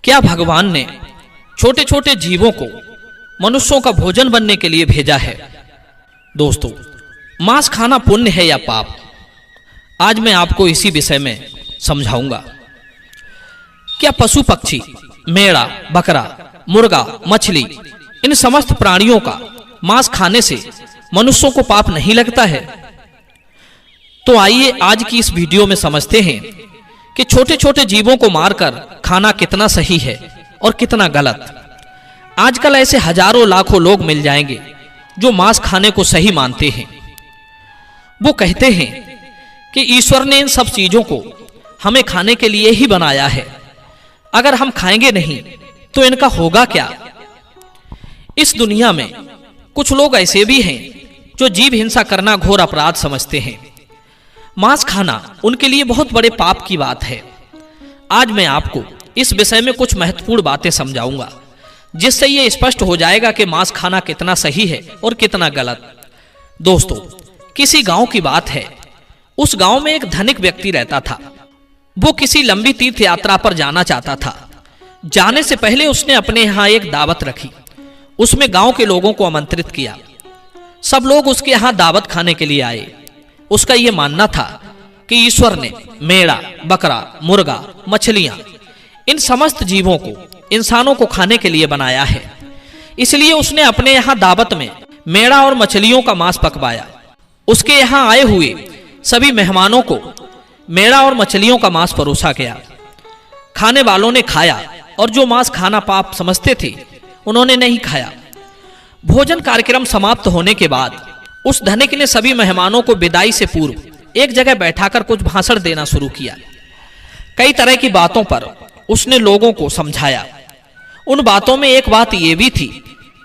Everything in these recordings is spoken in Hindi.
क्या भगवान ने छोटे छोटे जीवों को मनुष्यों का भोजन बनने के लिए भेजा है? दोस्तों, मांस खाना पुण्य है या पाप? आज मैं आपको इसी विषय में समझाऊंगा। क्या पशु पक्षी, मेढ़ा, बकरा, मुर्गा, मछली, इन समस्त प्राणियों का मांस खाने से मनुष्यों को पाप नहीं लगता है? तो आइए आज की इस वीडियो में समझते हैं कि छोटे छोटे जीवों को मारकर खाना कितना सही है और कितना गलत। आजकल ऐसे हजारों लाखों लोग मिल जाएंगे जो मांस खाने को सही मानते हैं। वो कहते हैं कि ईश्वर ने इन सब चीजों को हमें खाने के लिए ही बनाया है, अगर हम खाएंगे नहीं तो इनका होगा क्या? इस दुनिया में कुछ लोग ऐसे भी हैं जो जीव हिंसा करना घोर अपराध समझते हैं। मांस खाना उनके लिए बहुत बड़े पाप की बात है। आज मैं आपको इस विषय में कुछ महत्वपूर्ण बातें समझाऊंगा, जिससे यह स्पष्ट हो जाएगा कि मांस खाना कितना सही है और कितना गलत। दोस्तों, किसी गांव की बात है। उस गांव में एक धनिक व्यक्ति रहता था। वो किसी लंबी तीर्थ यात्रा पर जाना चाहता था। जाने से पहले उसने अपने यहाँ एक दावत रखी। उसमें गांव के लोगों को आमंत्रित किया। सब लोग उसके यहाँ दावत खाने के लिए आए। उसका यह मानना था कि ईश्वर ने मेढ़ा, बकरा, मुर्गा, मछलियां, इन समस्त जीवों को इंसानों को खाने के लिए बनाया है। इसलिए उसने अपने यहाँ दावत में मेढ़ा और मछलियों का मांस पकवाया। उसके यहाँ आए हुए सभी मेहमानों को मेढ़ा और मछलियों का मांस परोसा गया। खाने वालों ने खाया और जो मांस खाना पाप समझते थे उन्होंने नहीं खाया। भोजन कार्यक्रम समाप्त होने के बाद उस धनिक ने सभी मेहमानों को विदाई से पूर्व एक जगह बैठाकर कुछ भाषण देना शुरू किया। कई तरह की बातों पर उसने लोगों को समझाया। उन बातों में एक बात यह भी थी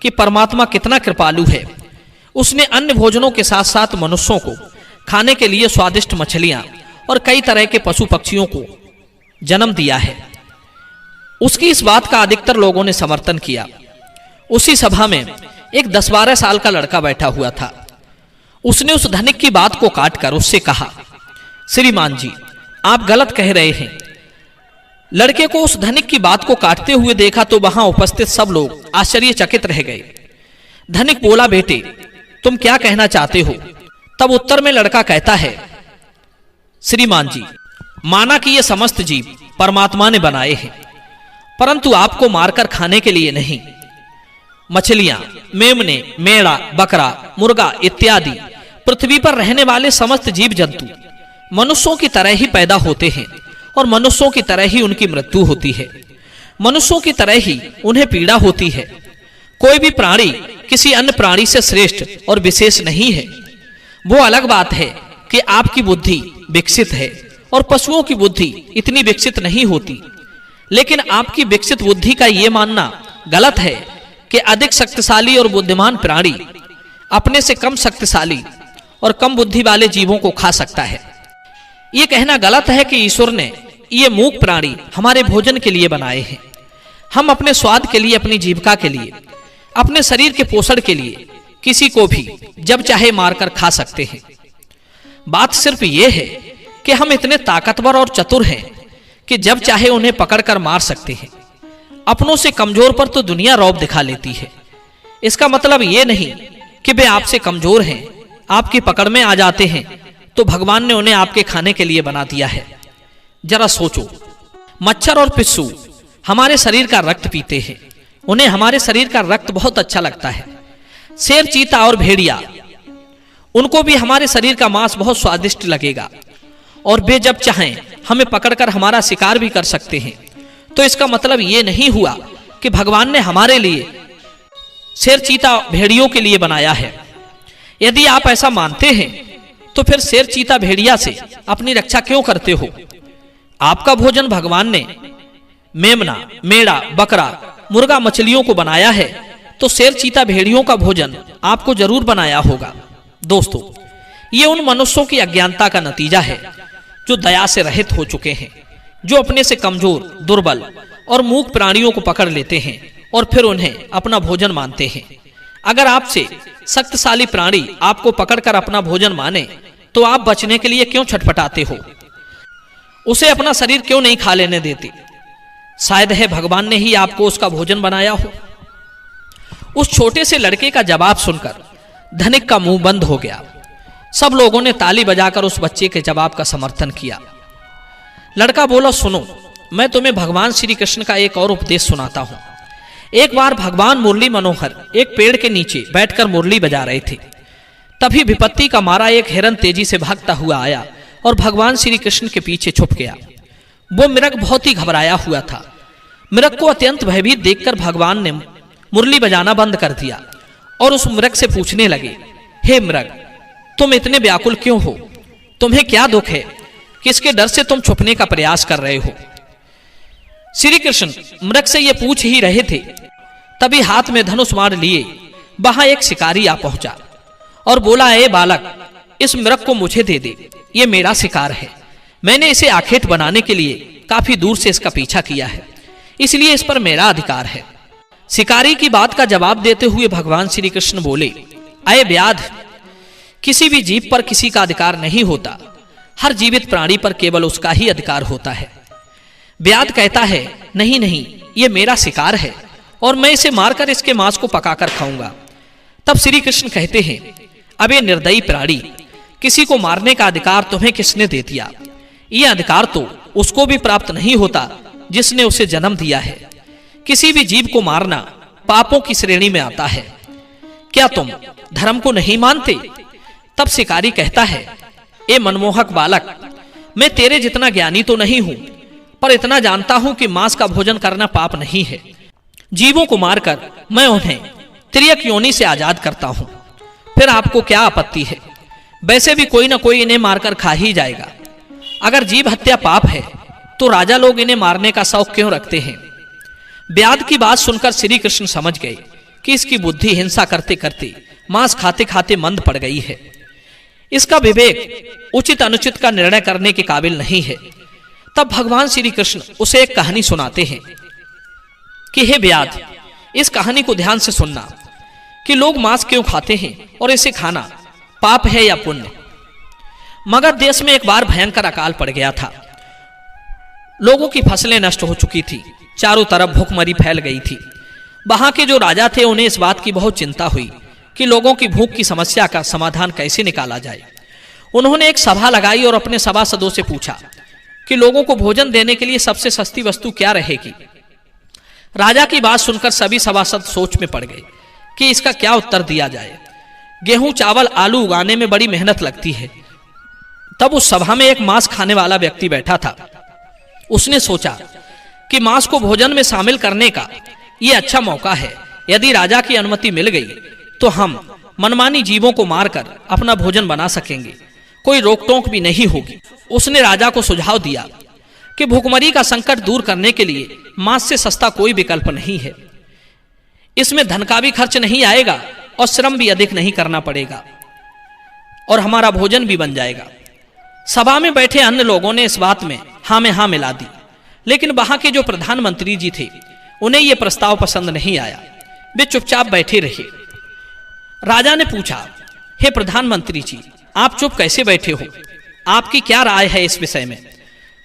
कि परमात्मा कितना कृपालु है। उसने अन्य भोजनों के साथ साथ मनुष्यों को खाने के लिए स्वादिष्ट मछलियां और कई तरह के पशु पक्षियों को जन्म दिया है। उसकी इस बात का अधिकतर लोगों ने समर्थन किया। उसी सभा में एक 10-12 साल का लड़का बैठा हुआ था। उसने उस धनिक की बात को काटकर उससे कहा, श्रीमान जी, आप गलत कह रहे हैं। लड़के को उस धनिक की बात को काटते हुए देखा तो वहां उपस्थित सब लोग आश्चर्यचकित रह गए। धनिक बोला, बेटे, तुम क्या कहना चाहते हो? तब उत्तर में लड़का कहता है, श्रीमान जी, माना कि ये समस्त जीव परमात्मा ने बनाए हैं, परंतु आपको मारकर खाने के लिए नहीं। मछलियां, मेमने, मेढ़ा, बकरा, मुर्गा इत्यादि पृथ्वी पर रहने वाले समस्त जीव जंतु मनुष्यों की तरह ही पैदा होते हैं और मनुष्यों की तरह ही उनकी मृत्यु होती है। मनुष्यों की तरह ही उन्हें पीड़ा होती है। कोई भी प्राणी किसी अन्य प्राणी से श्रेष्ठ और विशेष नहीं है। वो अलग बात है कि आपकी बुद्धि विकसित है और पशुओं की बुद्धि इतनी विकसित नहीं होती। लेकिन आपकी विकसित बुद्धि का यह मानना गलत है कि अधिक शक्तिशाली और बुद्धिमान प्राणी अपने से कम शक्तिशाली और कम बुद्धि वाले जीवों को खा सकता है। यह कहना गलत है कि ईश्वर ने ये मूक प्राणी हमारे भोजन के लिए बनाए हैं। हम अपने स्वाद के लिए, अपनी जीविका के लिए, अपने शरीर के पोषण के लिए किसी को भी जब चाहे मारकर खा सकते हैं। बात सिर्फ यह है कि हम इतने ताकतवर और चतुर हैं कि जब चाहे उन्हें पकड़कर मार सकते हैं। अपनों से कमजोर पर तो दुनिया रौब दिखा लेती है। इसका मतलब यह नहीं कि वे आपसे कमजोर हैं, आपकी पकड़ में आ जाते हैं तो भगवान ने उन्हें आपके खाने के लिए बना दिया है। जरा सोचो, मच्छर और पिस्सू हमारे शरीर का रक्त पीते हैं। उन्हें हमारे शरीर का रक्त बहुत अच्छा लगता है। शेर, चीता और भेड़िया, उनको भी हमारे शरीर का मांस बहुत स्वादिष्ट लगेगा और वे जब चाहें हमें पकड़कर हमारा शिकार भी कर सकते हैं। तो इसका मतलब यह नहीं हुआ कि भगवान ने हमारे लिए शेर, चीता, भेड़ियों के लिए बनाया है। यदि आप ऐसा मानते हैं तो फिर शेर, चीता, भेड़िया से अपनी रक्षा क्यों करते हो? आपका भोजन भगवान ने मेमना, मेढ़ा, बकरा, मुर्गा, मछलियों को बनाया है तो शेर, चीता, भेड़ियों का भोजन आपको जरूर बनाया होगा। दोस्तों, ये उन मनुष्यों की अज्ञानता का नतीजा है जो दया से रहित हो चुके हैं, जो अपने से कमजोर, दुर्बल और मूक प्राणियों को पकड़ लेते हैं और फिर उन्हें अपना भोजन मानते हैं। अगर आपसे शक्तिशाली प्राणी आपको पकड़कर अपना भोजन माने तो आप बचने के लिए क्यों छटपटाते हो? उसे अपना शरीर क्यों नहीं खा लेने देते? शायद है भगवान ने ही आपको उसका भोजन बनाया हो। उस छोटे से लड़के का जवाब सुनकर धनिक का मुंह बंद हो गया। सब लोगों ने ताली बजाकर उस बच्चे के जवाब का समर्थन किया। लड़का बोला, सुनो, मैं तुम्हें भगवान श्री कृष्ण का एक और उपदेश सुनाता हूं। एक बार भगवान मुरली मनोहर एक पेड़ के नीचे बैठकर मुरली बजा रहे थे। तभी विपत्ति का मारा एक हिरन तेजी से भागता हुआ आया और भगवान श्री कृष्ण के पीछे छुप गया। वो मृग बहुत ही घबराया हुआ था। मृग को अत्यंत भयभीत देखकर भगवान ने मुरली बजाना बंद कर दिया और उस मृग से पूछने लगे, हे मृग, तुम इतने व्याकुल क्यों हो? तुम्हें क्या दुख है? किसके डर से तुम छुपने का प्रयास कर रहे हो? श्री कृष्ण मृग से ये पूछ ही रहे थे, तभी हाथ में धनुष मार लिए वहां एक शिकारी आ पहुंचा और बोला, ए बालक, इस मृग को मुझे दे दे, ये मेरा शिकार है। मैंने इसे आखेट बनाने के लिए काफी दूर से इसका पीछा किया है, इसलिए इस पर मेरा अधिकार है। शिकारी की बात का जवाब देते हुए भगवान श्री कृष्ण बोले, अये व्याध, किसी भी जीव पर किसी का अधिकार नहीं होता। हर जीवित प्राणी पर केवल उसका ही अधिकार होता है। व्याध कहता है, नहीं नहीं, ये मेरा शिकार है और मैं इसे मारकर इसके मांस को पकाकर खाऊंगा। तब श्री कृष्ण कहते हैं, अबे निर्दयी प्राणी, किसी को मारने का अधिकार तुम्हें किसने दे दिया? ये अधिकार तो उसको भी प्राप्त नहीं होता जिसने उसे जन्म दिया है। किसी भी जीव को मारना पापों की श्रेणी में आता है। क्या तुम धर्म को नहीं मानते? तब शिकारी कहता है, ए मनमोहक बालक, मैं तेरे जितना ज्ञानी तो नहीं हूं, पर इतना जानता हूं कि मांस का भोजन करना पाप नहीं है। जीवों को मारकर मैं उन्हें त्रियक योनि से आजाद करता हूं। फिर आपको क्या आपत्ति है? वैसे भी कोई ना कोई इन्हें मारकर खा ही जाएगा। अगर जीव हत्या पाप है तो राजा लोग इन्हें मारने का शौक क्यों रखते हैं? व्याध की बात सुनकर श्री कृष्ण समझ गए कि इसकी बुद्धि हिंसा करते करते मांस खाते खाते मंद पड़ गई है। इसका विवेक उचित अनुचित का निर्णय करने के काबिल नहीं है। तब भगवान श्री कृष्ण उसे एक कहानी सुनाते हैं कि हे व्याध, इस कहानी को ध्यान से सुनना कि लोग मांस क्यों खाते हैं और इसे खाना पाप है या पुण्य। मगध देश में एक बार भयंकर अकाल पड़ गया था। लोगों की फसलें नष्ट हो चुकी थी, चारों तरफ भूखमरी फैल गई थी। वहां के जो राजा थे उन्हें इस बात की बहुत चिंता हुई कि लोगों की भूख की समस्या का समाधान कैसे निकाला जाए। उन्होंने एक सभा लगाई और अपने सभासदों से पूछा कि लोगों को भोजन देने के लिए सबसे सस्ती वस्तु क्या रहेगी। राजा की बात सुनकर सभी सभासद सोच में पड़ गए कि इसका क्या उत्तर दिया जाए। गेहूं, चावल, आलू उगाने में बड़ी मेहनत लगती है। तब उस सभा में एक मांस खाने वाला व्यक्ति बैठा था। उसने सोचा कि मांस को भोजन में शामिल करने का यह अच्छा मौका है। यदि राजा की अनुमति मिल गई तो हम मनमानी जीवों को मारकर अपना भोजन बना सकेंगे, कोई रोक टोक भी नहीं होगी। उसने राजा को सुझाव दिया कि भूखमरी का संकट दूर करने के लिए मांस से सस्ता कोई विकल्प नहीं है। इसमें धन का भी खर्च नहीं आएगा और श्रम भी अधिक नहीं करना पड़ेगा और हमारा भोजन भी बन जाएगा। सभा में बैठे अन्य लोगों ने इस बात में हाँ में हाँ मिला दी, लेकिन वहां के जो प्रधानमंत्री जी थे उन्हें यह प्रस्ताव पसंद नहीं आया। वे चुपचाप बैठे रहे। राजा ने पूछा, हे प्रधानमंत्री जी, आप चुप कैसे बैठे हो? आपकी क्या राय है इस विषय में?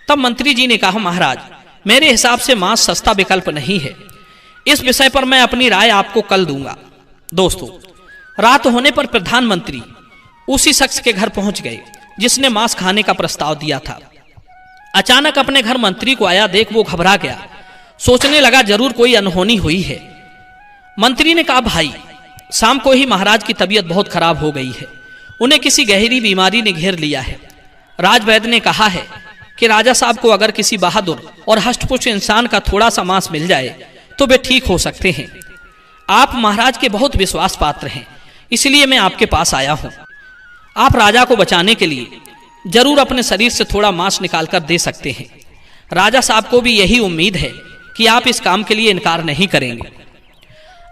तब मंत्री जी ने कहा, महाराज, मेरे हिसाब से मांस सस्ता विकल्प नहीं है। इस विषय पर मैं अपनी राय आपको कल दूंगा। दोस्तों, रात होने पर प्रधानमंत्री उसी शख्स के घर पहुंच गए जिसने मांस खाने का प्रस्ताव दिया था। अचानक अपने घर मंत्री को आया देख वो घबरा गया। सोचने लगा जरूर कोई अनहोनी हुई है। मंत्री ने कहा, भाई, शाम को ही महाराज की तबीयत बहुत खराब हो गई है। उन्हें किसी गहरी बीमारी ने घेर लिया है। राजवैद्य ने कहा है कि राजा साहब को अगर किसी बहादुर और हष्टपुष्ट इंसान का थोड़ा सा मांस मिल जाए तो वे ठीक हो सकते हैं। आप महाराज के बहुत विश्वास पात्र हैं, इसलिए मैं आपके पास आया हूं। आप राजा को बचाने के लिए जरूर अपने शरीर से थोड़ा मांस निकालकर दे सकते हैं। राजा साहब को भी यही उम्मीद है कि आप इस काम के लिए इनकार नहीं करेंगे।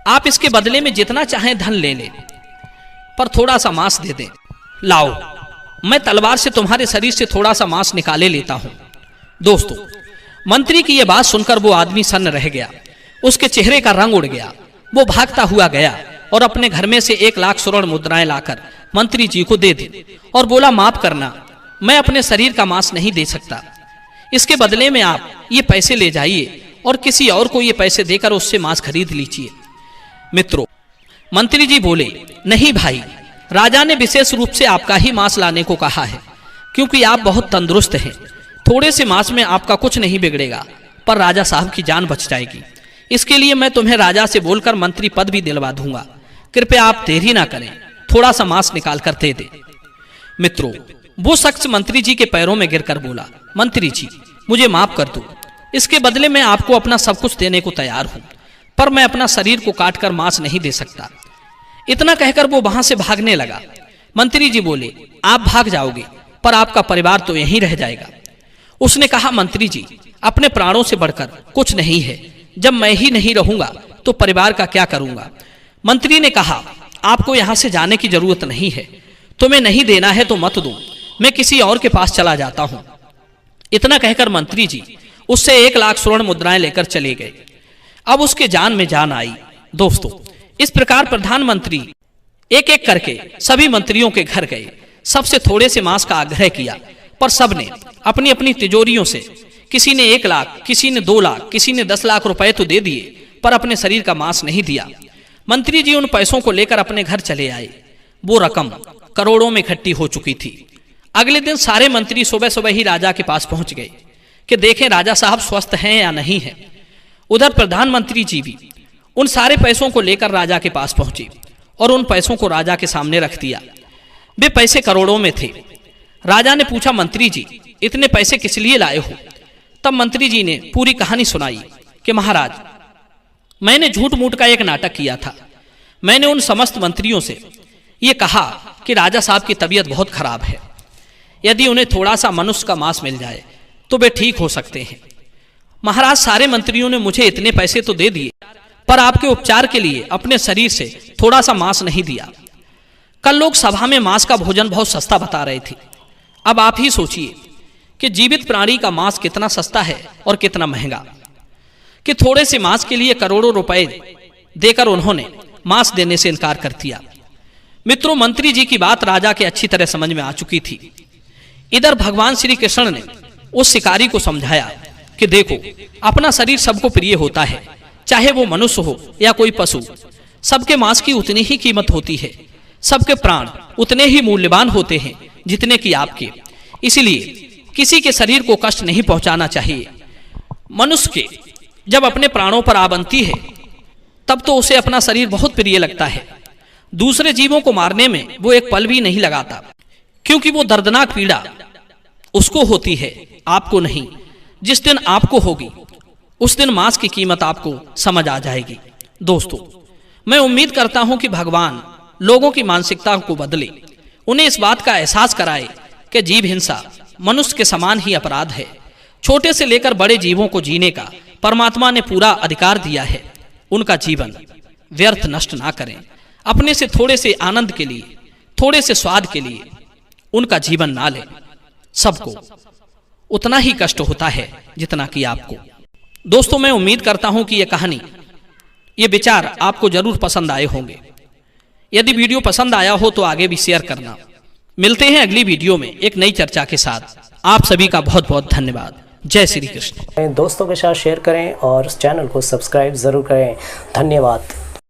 आप इसके बदले में जितना चाहें धन ले लें, पर थोड़ा सा मांस दे दें। लाओ, मैं तलवार से तुम्हारे शरीर से थोड़ा सा मांस निकाले लेता हूं। दोस्तों, मंत्री की यह बात सुनकर वो आदमी सन्न रह गया। उसके चेहरे का रंग उड़ गया। वो भागता हुआ गया और अपने घर में से 1,00,000 स्वर्ण मुद्राएं लाकर मंत्री जी को दे दी और बोला, माफ करना, मैं अपने शरीर का मांस नहीं दे सकता। इसके बदले में आप ये पैसे ले जाइए और किसी और को ये पैसे देकर उससे मांस खरीद लीजिए। मित्रों, मंत्री जी बोले, नहीं भाई, राजा ने विशेष रूप से आपका ही मांस लाने को कहा है, क्योंकि आप बहुत तंदुरुस्त हैं। थोड़े से मांस में आपका कुछ नहीं बिगड़ेगा, पर राजा साहब की जान बच जाएगी। इसके लिए मैं तुम्हें राजा से बोलकर मंत्री पद भी दिलवा दूंगा। कृपया आप देरी ना करें, थोड़ा सा मांस निकाल कर दे दे। मित्रों, वो शख्स मंत्री जी के पैरों में गिरकर बोला, मंत्री जी, मुझे माफ कर दो। इसके बदले में आपको अपना सब कुछ देने को तैयार हूं, पर मैं अपना शरीर को काटकर मांस नहीं दे सकता। इतना कहकर वो वहां से भागने लगा। मंत्री जी बोले, आप भाग जाओगे, पर आपका परिवार तो यहीं रह जाएगा। उसने कहा, मंत्री जी, अपने प्राणों से बढ़कर कुछ नहीं है। जब मैं ही नहीं रहूंगा तो परिवार का क्या करूंगा। मंत्री ने कहा, आपको यहां से जाने की जरूरत नहीं है। तुम्हें नहीं देना है तो मत दो, मैं किसी और के पास चला जाता हूं। इतना कहकर मंत्री जी उससे 1 लाख स्वर्ण मुद्राएं लेकर चले गए। अब उसके जान में जान आई। दोस्तों, इस प्रकार प्रधानमंत्री एक एक करके सभी मंत्रियों के घर गए। सबसे थोड़े से मांस का आग्रह किया, पर सबने अपनी अपनी तिजोरियों से, किसी ने 1 लाख, किसी ने 2 लाख, किसी ने 10 लाख रुपए तो दे दिए, पर अपने शरीर का मांस नहीं दिया। मंत्री जी उन पैसों को लेकर अपने घर चले आए। वो रकम करोड़ों में इकट्ठी हो चुकी थी। अगले दिन सारे मंत्री सुबह सुबह ही राजा के पास पहुंच गए कि देखें राजा साहब स्वस्थ हैं या नहीं है। उधर प्रधानमंत्री जी भी उन सारे पैसों को लेकर राजा के पास पहुंचे और उन पैसों को राजा के सामने रख दिया। वे पैसे करोड़ों में थे। राजा ने पूछा, मंत्री जी, इतने पैसे किस लिए लाए हो? तब मंत्री जी ने पूरी कहानी सुनाई कि महाराज, मैंने झूठ मूठ का एक नाटक किया था। मैंने उन समस्त मंत्रियों से ये कहा कि राजा साहब की तबीयत बहुत खराब है, यदि उन्हें थोड़ा सा मनुष्य का मांस मिल जाए तो वे ठीक हो सकते हैं। महाराज, सारे मंत्रियों ने मुझे इतने पैसे तो दे दिए, पर आपके उपचार के लिए अपने शरीर से थोड़ा सा मांस नहीं दिया। कल लोग सभा में मांस का भोजन बहुत सस्ता बता रहे थे। अब आप ही सोचिए कि जीवित प्राणी का मांस कितना सस्ता है और कितना महंगा, कि थोड़े से मांस के लिए करोड़ों रुपए देकर उन्होंने मांस देने से इनकार कर दिया। मित्रों, मंत्री जी की बात राजा के अच्छी तरह समझ में आ चुकी थी। इधर भगवान श्री कृष्ण ने उस शिकारी को समझाया कि देखो, अपना शरीर सबको प्रिय होता है, चाहे वो मनुष्य हो या कोई पशु। सबके मांस की उतनी ही कीमत होती है, सबके प्राण उतने ही मूल्यवान होते हैं जितने कि आपके। इसलिए किसी के शरीर को कष्ट नहीं पहुंचाना चाहिए। मनुष्य के जब अपने प्राणों पर आ बनती है तब तो उसे अपना शरीर बहुत प्रिय लगता है। दूसरे जीवों को मारने में वो एक पल भी नहीं लगाता, क्योंकि वो दर्दनाक पीड़ा उसको होती है, आपको नहीं। जिस दिन आपको होगी उस दिन मांस की कीमत आपको समझ आ जाएगी। दोस्तों, मैं उम्मीद करता हूं कि भगवान लोगों की मानसिकता को बदले, उन्हें इस बात का एहसास कराए कि जीव हिंसा मनुष्य के समान ही अपराध है। छोटे से लेकर बड़े जीवों को जीने का परमात्मा ने पूरा अधिकार दिया है। उनका जीवन व्यर्थ नष्ट ना करें। अपने से थोड़े से आनंद के लिए, थोड़े से स्वाद के लिए उनका जीवन ना लें। सबको उतना ही कष्ट होता है जितना कि आपको। दोस्तों, मैं उम्मीद करता हूं कि यह कहानी, ये विचार आपको जरूर पसंद आए होंगे। यदि वीडियो पसंद आया हो तो आगे भी शेयर करना। मिलते हैं अगली वीडियो में एक नई चर्चा के साथ। आप सभी का बहुत बहुत धन्यवाद। जय श्री कृष्ण। दोस्तों के साथ शेयर करें और चैनल को सब्सक्राइब जरूर करें। धन्यवाद।